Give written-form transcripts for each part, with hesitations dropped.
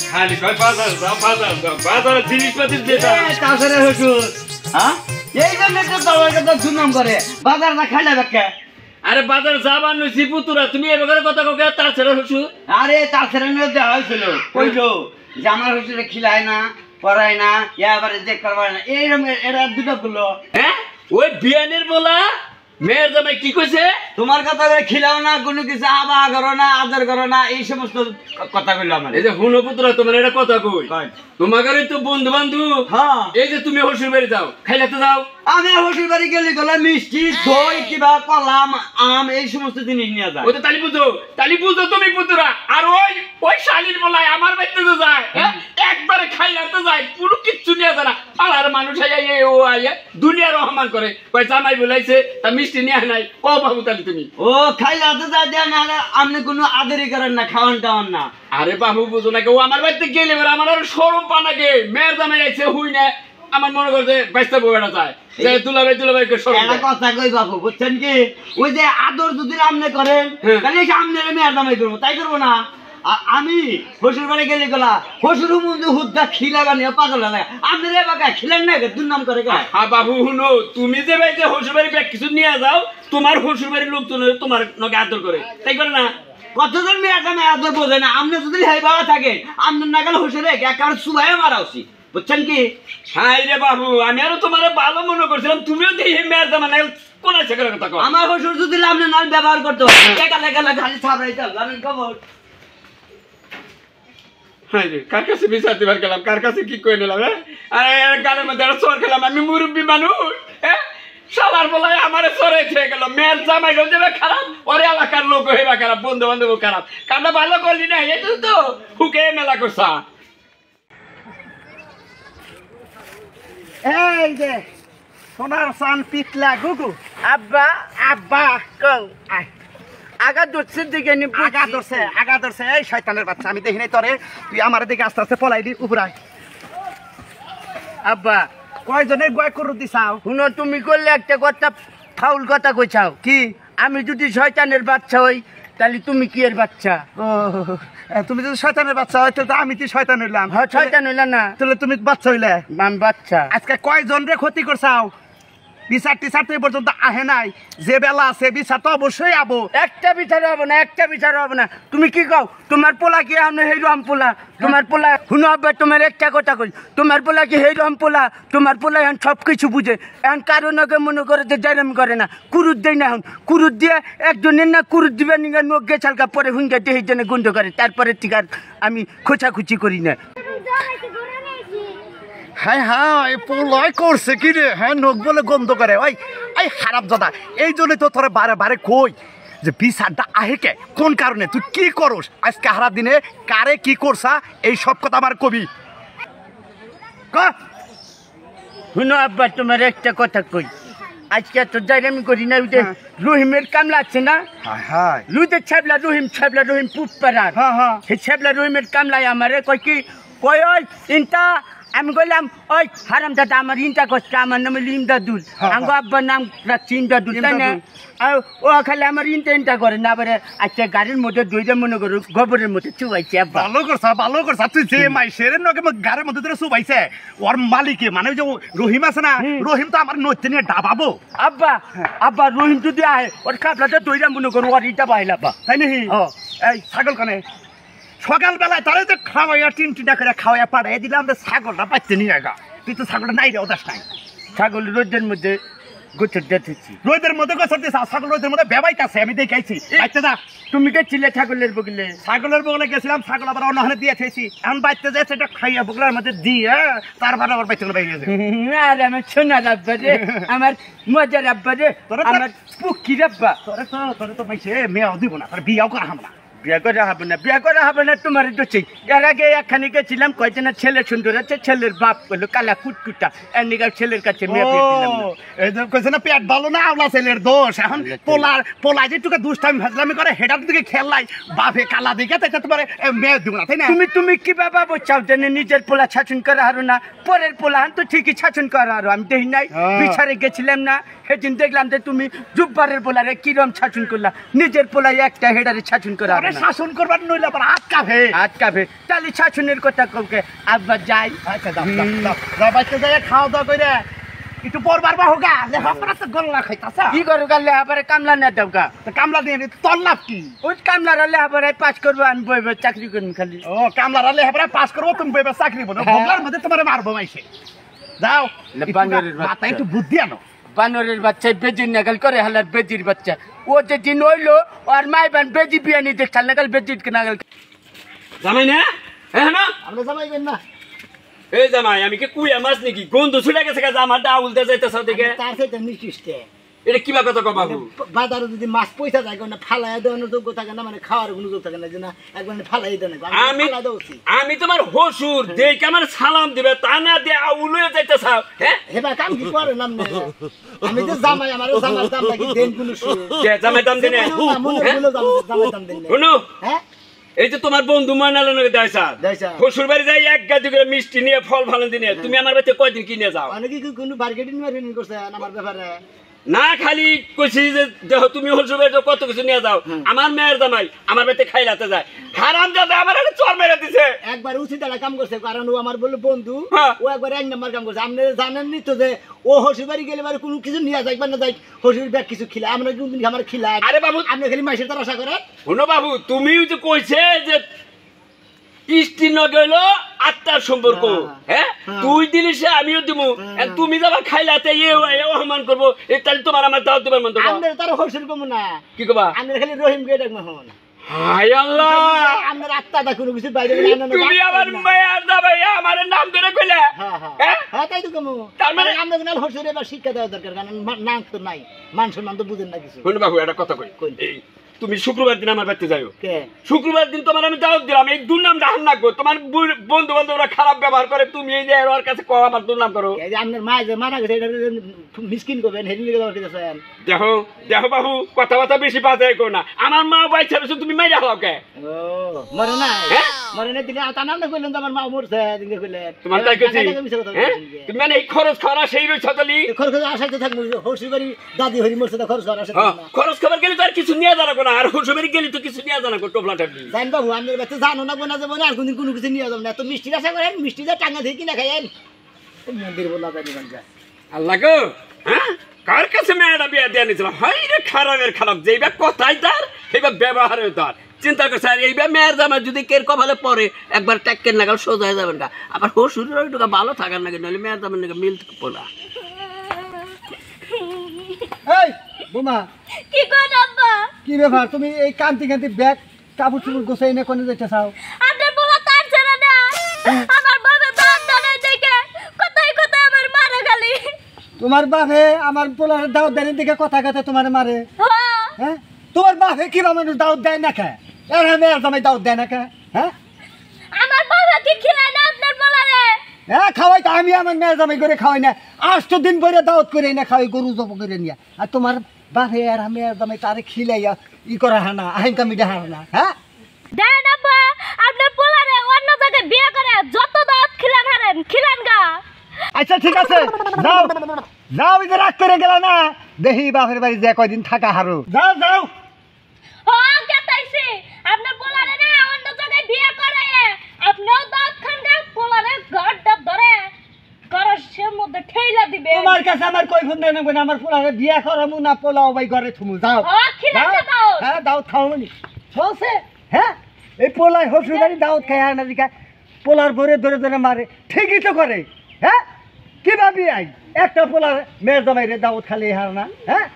খালি কয় বাজার যাও বাজারে জিনিসপাতি দিয়ে দাও তাছাড়া হুজুর হ্যাঁ এই জন্য তো তোমার কথা সুনাম করে বাজার না খাইলা বেকে আরে বাজার যাবার নইছি পুতুরা তুমি এই ব্যাপারে কথা কও তাছাড়া হুজুর আরে তাছাড়া নিয়ে দেওয়া হয়েছিল কইলো যে আমার হুজুরে খিলায় না পড়ায় না এবারে যে করবার না এইরকম এরা দুটো গুলো হ্যাঁ ওই বিয়ানের বলা মেয়ের জামাই কি কইছে তোমার কথা করে খিলাও না কোনো কিছু আবা করো না আদর করো না এই সমস্ত কথা কইলো আমার এই যে হুনো পুতুরা তোমার এটা কথা কই তোমাদের তো বন্ধু বান্ধব হ্যাঁ এই যে তুমি শ্বশুর বাড়ি যাও খাইলাতে যাও আমি শ্বশুর বাড়ি গেলে গেলে মিষ্টি দই কিবা কলাম আম এই সমস্ত জিনিস নিয়ে যায় ওই তো তালি বুঝো তুমি পুতুরা আর ওই শালির বলাই আমার বাড়িতে তো যায় একবারে খাইলাতে যায় পুরো কিচ্ছু নিয়ে যায় না আর মানুষ ও আইয়া দুনিয়া রহমান করে কই জামাই বলাইছে তা মিষ্টি নিয়ে নাই ও বাবু তালি তুমি ও খাইলাতে যায় দেন আর আপনি কোনো আদরই করেন না খাওয়ান টাওয়ান না আরে বাবু বুঝো না ও আমার বাড়িতে গেলে আমার আর শরম পানাকে মেয়ের জামাই আইছে হুই না আমার মনে করছে বাইস্তা বউটা যায় যে দুলাভাই কে শরম একটা কথা কই বাবু বুঝছেন কি ওই যে আদর যদি আপনি করেন তাহলে সামনে মেয়ের জামাই করবো তাই করবো না আমি শ্বশুর বাড়ি গেলে গেলা শ্বশুর মধ্যে হুদ্দা খিলা বানিয়ে পাগল লাগে আপনি রে বাবা খিলেন না দুর্নাম করে হ্যাঁ বাবু হুনো তুমি যে ভাই যে শ্বশুর বাড়ি কিছু নিয়ে যাও তোমার শ্বশুর বাড়ির লোকজন তোমার নকে আদর করে তাই করে না কতজন মেয়ে জামাই আদর বোঝে না আপনি যদি হাই বাবা থাকে আপনার না গেলে শ্বশুরে একেবারে সুবাই মারা উচিত বুঝছেন কি হাই রে বাবু আমি আরো তোমার ভালো মনে করছিলাম তুমিও দেখি মেয়ের জামা না কোন আছে কথা কও আমার শ্বশুর যদি আপনি নাল ব্যবহার করতে একা লেখা খালি ছাপড়াইতে জানেন খবর হাই রে কার কাছে বিচার দিবার গেলাম কার কাছে কি কই নিলাম আরে গালের মধ্যে একটা চোর খেলাম আমি মুরব্বী মানুষ শালার বলাই আমারে চোরে খেয়ে গেল মেয়ের জামাই যাবে খারাপ ওরে এলাকার লোক হইবা খারাপ বন্ধু বান্ধব খারাপ কামটা ভালো করলি না এই তো হুকে মেলা করছা এই যে সোনার সান পিতলা গুগু আব্বা কও আগা ধরছে দিকে আগা ধরছে এই শয়তানের বাচ্চা আমি দেখি নাই তোরে তুই আমার দিকে আস্তে আস্তে পলাই দি উপরায় আব্বা কয়জনের গয় করু দিছাও শুনো তুমি করলে একটা কথা ফাউল কথা কইছাও কি আমি যদি শয়তানের বাচ্চা হই তাহলে তুমি কি এর বাচ্চা ও তুমি যদি শয়তানের বাচ্চা হয় তাহলে আমি কি শয়তান হইলাম হ্যাঁ শয়তান হইলাম না তাহলে তুমি বাচ্চা হইলে আমি বাচ্চা আজকে কয়জন রে ক্ষতি করছাও বিচার টিচার তো পর্যন্ত আহে নাই যে বেলা আছে বিচার তো অবশ্যই আবো একটা বিচার হবো না তুমি কি কও তোমার পোলা কি আমি হেইরম পোলা তোমার পোলা শুনো আব্বা তোমার একটা কথা কই তোমার পোলা কি হেইরম পোলা তোমার পোলা এখন সব কিছু বুঝে এখন কারণকে মনে করে যে জাইরাম করে না কুরুত দেয় না এখন কুরুত দিয়ে একজনের না কুরুত দিবে নিগা নোক গে চালকা পরে হুঙ্গা দিয়ে জন্য গুন্ড করে তারপরে ঠিক আর আমি খোঁচাখুচি করি না হ্যাঁ পোলাই করছে কি রে হ্যাঁ নোক বলে গন্ধ করে ওই এই খারাপ দাদা এই জন্য তো তোরা বারে কই যে বিচারটা আহে কে কোন কারণে তুই কি করস আজকে হারা দিনে কারে কি করছা এই সব কথা আমার কবি শুনো আব্বা তোমার একটা কথা কই আজকে তো জাইরামি করি না ওই যে রহিমের কামলা আছে না লুইতে রহিম পুপারার সেই ছাবলা রহিমের কামলায় আমারে কই কি কই ওই ইনটা আমি কইলাম ওই হারাম দাদা আমার ইনটা কষ্ট আমার নাম ইমদাদুল আঙ্গো আব্বার নাম রাখছি ইমদাদুল তাই না ও খালি আমার ইনটা করে না আবার আজকে গাড়ির মধ্যে দইটা মনে করো গোবরের মধ্যে চুবাইছে আব্বা ভালো করছা তুই যে মাইসের নকে গাড়ির মধ্যে ধরে চুবাইছে ওর মালিকে মানে যে রহিম আছে না রহিম তো আমার নইতে নিয়ে ডাবাবো আব্বা রহিম যদি আহে ওর খাপলাতে দইটা মনে করো ওর ইটা পাইলা তাই নাকি এই ছাগল কানে সকালবেলায় তাহলে তো খাওয়াইয়া টিনটিনা করে খাওয়াইয়া পাঠাই দিলাম ছাগলটা পাইতে নিয়ে আগা তুই তো ছাগলটা নাই রে ওদাস নাই ছাগল রোদের মধ্যে গোছর দিতেছি রোদের মধ্যে গোছর দিয়েছে ছাগল রোদের মধ্যে বেবাইতেছে আমি দেখাইছি বাইতে যা তুমি গেছিলে ছাগলের বগলে গেছিলাম ছাগল আবার অন্যখানে দিয়ে থেছি এখন বাইতে যাচ্ছে এটা খাইয়া বগলার মধ্যে দিয়ে তারপরে আবার বাইতে বাইরে গেছে আর আমার সোনার আব্বা রে আমার মজার আব্বা রে আমার পুকির আব্বা তোরে তো পাইছে মেয়েও দিব না তোর বিয়াও করা হামলা বিয়া করা হবে না তোমার দোষী এর আগে একখানে গেছিলাম কয়জনা ছেলে সুন্দর আছে ছেলের বাপ বললো কালা কুটকুটা এর ছেলের কাছে পেট ভালো না আওলা ছেলের দোষ এখন পোলা যেটুকু দুষ্টামি ফাজলামি করে হেটার দিকে খেললাই বাপে কালা দিকে তাই তোমার মেয়ে দিব না তাই না তুমি কি বাবা বলছাও যে নিজের পোলা শাসন করা হারো না পরের পোলা তো ঠিকই শাসন করা হারো আমি দেখি নাই বিচারে গেছিলাম না সেদিন দেখলাম যে তুমি জুব্বারের পোলারে কিরম শাসন করলা নিজের পোলাই একটা হেডারে শাসন করা শাসন করবার নইলে আবার আটকাবে তাহলে শাসনের কথা কাউকে আব্বা যাই আচ্ছা যাও বাইতে যাই খাওয়া দাওয়া করে একটু পরবার বা হোগা লেখাপড়া তো গল্লা খাইতাছ কি করো গালে আবার কামলা না দেবগা কামলা দিয়ে তোর লাভ কি ওই কামলার হলে আবার পাস করবো আমি বইবে চাকরি করবো খালি ও কামলার লেখাপড়া পাস করবো তুমি বইবে চাকরি বলো বগলার মধ্যে তোমার মারবো মাইছে যাও মাথায় একটু বুদ্ধি আনো বানরের বাচ্চা বেজির নাগাল করে হালার বেজির বাচ্চা ও যেদিন হইলো আর মাই বান বেজি বিয়ানি দেখছাল নাগাল বেজির নাগাল জামাই না হ্যাঁ না আমরা জামাইবেন না এই জামাই আমি কি কুইয়া মাছ নাকি গন্ধ ছুটে গেছে জামাটা উল্টে যাইতেছ দেখে তার সাথে মিষ্টিষ্টে এটা কিবা কথা কো বাবু বাজারে যদি মাছ পয়সা থাকে না ফালাই দেওয়ানোর যোগ্য থাকে না মানে খাওয়ার কোনো যোগ্য থাকে না যে না একবার ফালাই দেন আমি তোমার হসুর দেখে আমার সালাম দিবে তা না দিয়ে উলুয়ে যাইতেছ হ্যাঁ হেবা কাম কি করে নাম আমি যে জামাই আমার জামার দাম লাগি দেন কোন কে জামাই দাম দিনে জামাই দাম দেন শুনো হ্যাঁ এই যে তোমার বন্ধু ময়নালের নগে দাইছা হসুর বাড়ি যাই এক গাদি করে মিষ্টি নিয়ে ফল ভালো দিনে তুমি আমার বাড়িতে কয়দিন কিনে যাও অনেকে কি কোনো বার্গেটিং মার্কেটিং করছে আমার ব্যাপারে না খালি কইছি যে দেখো তুমি হসুর বাড়িতে কত কিছু নিয়ে যাও আমার মেয়ের জামাই আমার বাড়িতে খাইলাতে যায় হারাম দাদা আমার একটা চর মেরে দিছে একবার উচিত একটা কাম করছে কারণ ও আমার বলে বন্ধু ও একবার এক নাম্বার কাম করছে আপনি জানেননি তো যে ও হসুর বাড়ি গেলে মানে কোনো কিছু নিয়ে যাইবার না যাই হসুর ব্যাগ কিছু খিলা আমরা কোনদিন আমার খিলা আরে বাবু আপনি খালি মাসের তার আশা করে শুনো বাবু তুমিও যে কইছে যে ইষ্টি নগেল আত্মার সম্পর্ক হ্যাঁ তুই দিলি সে আমিও দিব তুমি যাবা খাইলাতে অপমান করবো তাহলে তোমার আমার দাওয়াত দিবার মন আমাদের তার হসুর কম না কি কবা আমাদের খালি রহিম গে ডাকমা হন হায় আল্লাহ আমাদের আত্মাটা কোনো কিছু বাইরে তুমি আমার মায়ের দাবাই আমার নাম ধরে কইলা হ্যাঁ তাই তো কম তার মানে আমাদের না হসুরে এবার শিক্ষা দেওয়া দরকার কারণ নাম তো নাই মান সম্মান তো বুঝেন না কিছু শুনো বাবু একটা কথা কই তুমি শুক্রবার দিন আমার বাড়িতে যাও কে শুক্রবার দিন তোমার আমি দাওয়াত দিলাম এই দুর্নাম ডাহান রাখবো তোমার বন্ধু বান্ধবরা খারাপ ব্যবহার করে তুমি এই যে ওর কাছে আমার দুর্নাম করো এই যে আপনার মা যে মারা গেছে এটা মিসকিন করবেন হেরি লিখে দেওয়া দিতেছেন দেখো দেখো বাবু কথাবার্তা বেশি বাজাই করো না আমার মা বাইছে তুমি মাইরা হও কে ও মরে না মরে না দিলে তা নাম না কইলেন তো আমার মা মরছে দিলে কইলেন তোমার তাই কইছি তুমি মানে এই খরচ খাওয়া সেই রইছ তালি খরচ আশাতে থাকবো হসুর বাড়ি দাদি হরি মরছে তো খরচ করা আশা খরচ খাবার গেলে তো আর কিছু নিয়ে জানা না আর হসুর বাড়ি গেলে তো কিছু নিয়ে জানা কো টোপলা টাপলি জান বাবু আপনার বাচ্চা জানো না বোনা যাবো না আর কোনদিন কোনো কিছু নিয়ে যাবো না তো মিষ্টি আশা করেন মিষ্টি যা টাঙ্গা দিয়ে কিনা খাইয়েন মন্দির বলা জানি বাঞ্জা আল্লাহ গো হ্যাঁ কার কাছে মেয়েটা বিয়া দিয়ে নিয়েছিলাম হাই রে খারাপের খারাপ যেইবা কথাই তার সেইবা ব্যবহারেও তার চিন্তা করছে আর এইবার মেয়ের জামা যদি কের কপালে পরে একবার ট্যাক্কের নাগাল সোজা হয়ে যাবেন গা আবার হসুরের একটু ভালো থাকার নাকি নইলে মেয়ের জামার নাকি মিল পোলা এই বোমা কি কর আব্বা কি ব্যাপার তুমি এই কান্তি কান্তি ব্যাগ কাপড় চোপড় গোছাই না কোনে যেতে চাও আপনার বলা তার ছেড়ে না আমার বাবা দাঁত দাঁড়ায় দেখে কোথায় কোথায় আমার মারা গালি তোমার বাপে আমার পোলার দাওয়াত দেয় দেখে কথা কথা তোমার মারে হ্যাঁ তোমার বাপে কিবা মানুষ দাওয়াত দেয় না খা এর আমি আর তোমায় দাওয়াত দেয় না খা হ্যাঁ আমার বাবা কি খিলায় না আপনার বলারে হ্যাঁ খাওয়াই তো আমি আমার মেয়ের জামাই করে খাওয়াই না 8 দিন পরে দাওয়াত করে না খাওয়াই গরু জব করে নিয়ে আর তোমার বাপে আর আমি আর জামাই তারে খিলাইয়া ই করা হয় না আইনকা মিডা হয় না হ্যাঁ দেন আব্বা আপনার বলারে অন্য জায়গায় বিয়ে করে যত দাঁত খিলান হারেন খিলান গা আচ্ছা ঠিক আছে যাও যাও ইধর রাগ করে গেল না দেখি বাপের বাড়ি যে কয়দিন থাকা হারো যাও যাও ও কেতাইছে আপনার বলারে না অন্য জায়গায় বিয়ে করে আপনিও দাঁত খান গা বলারে গাড়টা ধরে গরসের মধ্যে ঠেইলা দিবে তোমার কাছে আমার কই ফোন দেন না আমার পোলারে বিয়া করামু না পোলাও বাই ঘরে থুমু যাও খিলাতে দাও হ্যাঁ দাও খাওনি চলছে হ্যাঁ এই পোলাই হসুর বাড়ি দাওয়াত খায় না দিকা পোলার ভরে ধরে ধরে মারে ঠিকই তো করে হ্যাঁ কি ভাবি আই একটা পোলার মেয়ের জামাই রে দাওয়াত খালি হার না হ্যাঁ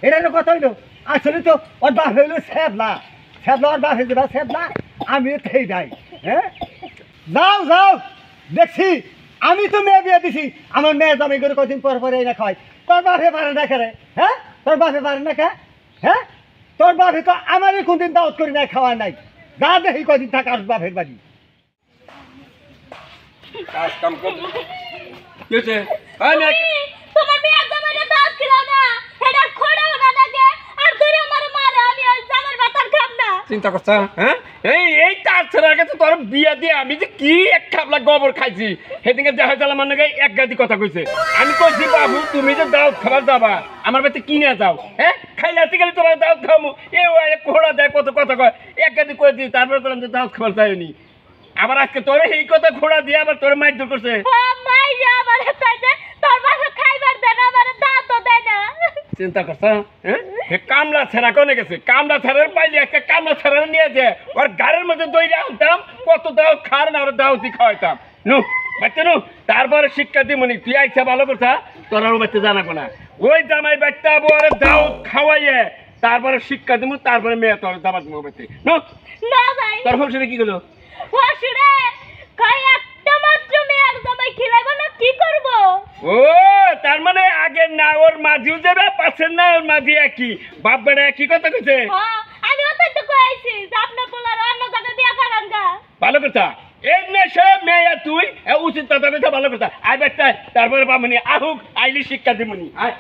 এটার কথা হইলো আসলে তো ওর বাপ হইলো সেবলা ওর বাপ হইলো সেবলা আমিও খেয়ে যাই হ্যাঁ যাও যাও দেখছি আমি তো মেয়ে বিয়ে দিছি আমার মেয়ের জামাই করে কদিন পর পরে এই না খাওয়াই তোর বাপে পারে না খেলে হ্যাঁ তোর বাপে পারে না খা হ্যাঁ তোর বাপে তো আমারই কোনদিন দাওয়াত করি নাই খাওয়া নাই যা দেখি কদিন থাকা আর বাপের বাড়ি কাজ কাম কর কি হচ্ছে তোমার মেয়ে জামাইরে দাঁত খিলাও না এটা খোড়াও না নাকি আর ধরে আমার মারে আমি ওই জামার বাতার খাম না চিন্তা করছ হ্যাঁ এই তার ছেড়ার কাছে তোর বিয়া দিয়ে আমি যে কি এক খাবলা গোবর খাইছি সেদিকে দেখা গেল মানে এক গাদি কথা কইছে আমি কইছি বাবু তুমি যে দাওয়াত খাবার যাবা আমার বাড়িতে কিনে যাও হ্যাঁ খাইলে গেলে তোমার দাওয়াত খাবো এ কোড়া দেয় কত কথা কয় এক গাদি কয়ে দিই তারপরে করলাম যে দাওয়াত খাবার যায়নি আবার আজকে তোরে এই কথা ঘোড়া দিয়ে আবার তোরে মাইর দূর করছে চিন্তা করছ হ্যাঁ কামলা ছেড়া কোনে গেছে কামলা ছেড়ার পাইলে একটা কামলা ছেড়া নিয়ে যে ওর গাড়ির মধ্যে দইরা আনতাম কত দাও খার না ওর দাওতি খাওয়াইতাম নু বাচ্চা নু তারপরে শিক্ষা দিমনি তুই আইসা ভালো কথা তোর আর বাচ্চা জানাবো না ওই জামাই বাচ্চা ওর দাওত খাওয়াইয়ে তারপরে শিক্ষা দিব তারপরে মেয়ে তোর দাবাত দিব বাচ্চা নু তোর ফংশনে কি গেলো ও তার মানে আগে না ওর মাঝিও যাবে পাশের না ওর মাঝি একই বাপ বেড়া একই কথা কইছে ভালো কথা এমনি সে মেয়ে তুই উচিত কথা ভালো কথা আই বাচ্চা তারপরে বামনি আহুক আইলি শিক্ষা দিমনি আয়